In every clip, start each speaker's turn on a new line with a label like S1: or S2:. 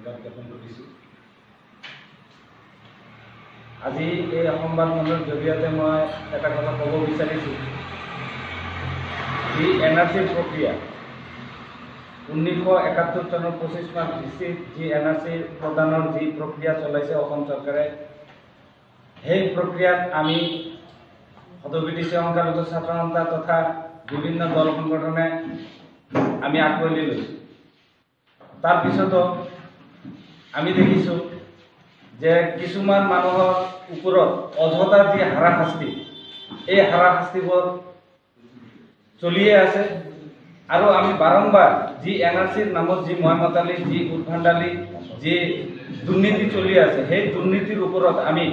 S1: জ্ঞাপন কৰিছোঁ। আজি এই সংবাদমেলৰ জৰিয়তে মই এটা কথা ক'ব বিচাৰিছোঁ, যি NRCৰ প্ৰক্ৰিয়া 1971 চনৰ 25 মাৰ্চ ইস্যুত যি NRCৰ প্ৰদানৰ যি প্ৰক্ৰিয়া চলাইছে অসম চৰকাৰে, সেই প্ৰক্ৰিয়াত আমি সদবিডিচি সংখ্যালঘু ছাত্ৰ সন্থা তথা বিভিন্ন দল সংগঠনে আমি আঁকোৱালি লৈছোঁ। তাৰপিছতো আমি দেখিছোঁ যে কিছুমান মানুহৰ ওপৰত অযথা যি হাৰাশাস্তি, এই হাৰাশাস্তিবোৰ চলিয়ে আছে। আৰু আমি বাৰম্বাৰ যি NRCৰ নামত যি ময়মতালি, যি উদ্ভণ্ডালি, যি দুৰ্নীতি চলি আছে, সেই দুৰ্নীতিৰ ওপৰত আমি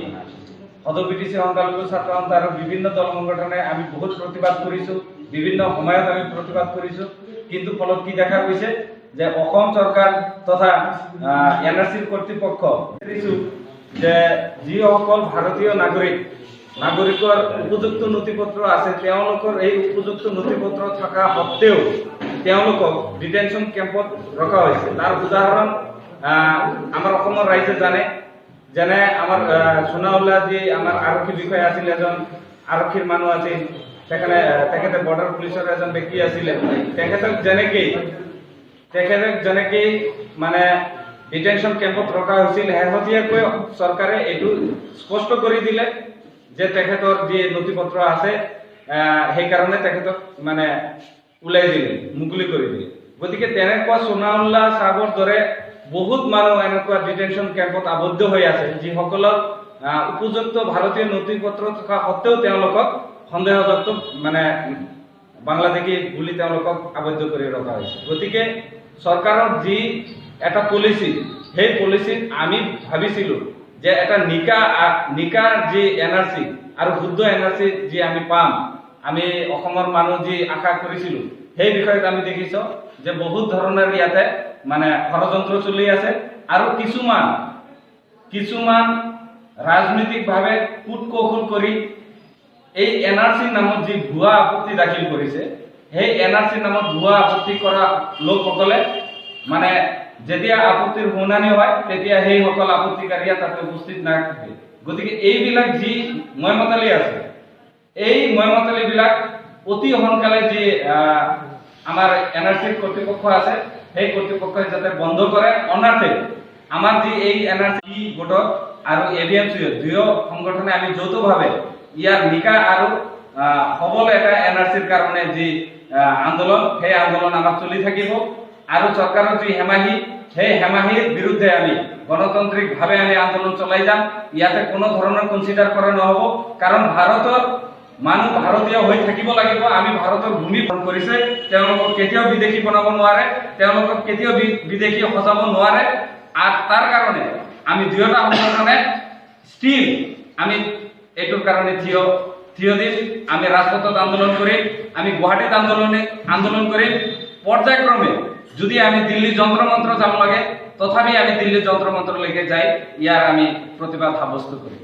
S1: সদবিডিচি সংখ্যালঘু ছাত্ৰ সন্থা আৰু বিভিন্ন দল সংগঠনে আমি বহুত প্ৰতিবাদ কৰিছোঁ, বিভিন্ন সময়ত আমি প্ৰতিবাদ কৰিছোঁ। কিন্তু ফলত কি দেখা গৈছে যে অসম চৰকাৰ তথা NRCৰ কৰ্তৃপক্ষ যে যিসকল ভাৰতীয় নাগৰিকৰ উপযুক্ত নথিপত্ৰ আছে, তেওঁলোকৰ এই উপযুক্ত নথিপত্ৰ থকা সত্ত্বেও তেওঁলোকক ডিটেনশ্যন কেম্পত ৰখা হৈছে। তাৰ উদাহৰণ আমাৰ অসমৰ ৰাইজে জানে। যেনে আমাৰ সোণাউল্লা যি আমাৰ আৰক্ষী বিষয়া আছিল, এজন আৰক্ষীৰ মানুহ আছিল, তেখেতে বৰ্ডাৰ পুলিচৰ এজন ব্যক্তি আছিলে, তেখেতক যেনেকেই মানে ডিটেনশ্যন কেম্পত ৰখা হৈছিল, শেহতীয়াকৈ চৰকাৰে এইটো স্পষ্ট কৰি দিলে যে তেখেতৰ যি নথিপত্ৰ আছে সেইকাৰণে তেখেতক মানে ওলাই দিলে, মুকলি কৰি দিলে। গতিকে তেনেকুৱা সোণাউল্লা চাহাবৰ দৰে বহুত মানুহ এনেকুৱা ডিটেনশ্যন কেম্পত আবদ্ধ হৈ আছে, যিসকলৰ উপযুক্ত ভাৰতীয় নথিপত্ৰ থকা সত্ত্বেও তেওঁলোকক সন্দেহযুক্ত মানে বাংলাদেশী বুলি তেওঁলোকক আবদ্ধ কৰি ৰখা হৈছে। গতিকে চৰকাৰৰ যি এটা পলিচি, সেই পলিচিত আমি ভাবিছিলোঁ যে এটা নিকা যি NRC আৰু শুদ্ধ NRC যি আমি পাম, আমি অসমৰ মানুহ যি আশা কৰিছিলোঁ, সেই বিষয়ত আমি দেখিছোঁ যে বহুত ধৰণৰ ইয়াতে মানে ষড়যন্ত্ৰ চলি আছে। আৰু কিছুমান ৰাজনৈতিকভাৱে কূটকৌশল কৰি এই NRCৰ নামত যি ভুৱা আপত্তি দাখিল কৰিছে, সেই NRCৰ নামত ভুৱা আপত্তি কৰা লোকসকলে মানে যেতিয়া আপত্তিৰ শুনানি হয়, তেতিয়া সেইসকল আপত্তিকাৰীয়ে তাতে উপস্থিত নাথাকে। গতিকে এইবিলাক যি ময়মতালি আছে, এই ময়মতালিবিলাক অতি সোনকালে যি আমাৰ NRCৰ কৰ্তৃপক্ষ আছে, সেই কৰ্তৃপক্ষই যাতে বন্ধ কৰে। অনাৰ্থে আমাৰ যি এই NRC গোটৰ আৰু AVMC দুয়ো সংগঠনে আমি যৌথভাৱে ইয়াৰ নিকা আৰু সবল এটা NRCৰ কাৰণে যি আন্দোলন, সেই আন্দোলন আমাৰ চলি থাকিব। আৰু চৰকাৰৰ যি হেমাহি, সেই হেমাহিৰ বিৰুদ্ধে আমি গণতান্ত্ৰিকভাৱে আমি আন্দোলন চলাই যাম। ইয়াতে কোনো ধৰণৰ কনচিডাৰ কৰা নহ'ব, কাৰণ ভাৰতৰ মানুহ ভাৰতীয় হৈ থাকিব লাগিব। আমি ভাৰতৰ ভূমি গ্ৰহণ কৰিছে, তেওঁলোকক কেতিয়াও বিদেশী বনাব নোৱাৰে, তেওঁলোকক কেতিয়াও বিদেশী সজাব নোৱাৰে। আৰু তাৰ কাৰণে আমি দুয়োটা সংগঠনে ষ্টিল আমি এইটোৰ কাৰণে থিয় দিম। আমি ৰাজপথত আন্দোলন কৰিম, আমি গুৱাহাটীত আন্দোলন কৰিম। পৰ্যায়ক্ৰমে যদি আমি দিল্লী যন্ত্ৰ মন্ত্ৰ যাব লাগে, তথাপি আমি দিল্লী যন্ত্ৰ মন্ত্ৰলৈকে যাই ইয়াৰ আমি প্ৰতিবাদ সাব্যস্ত কৰিম।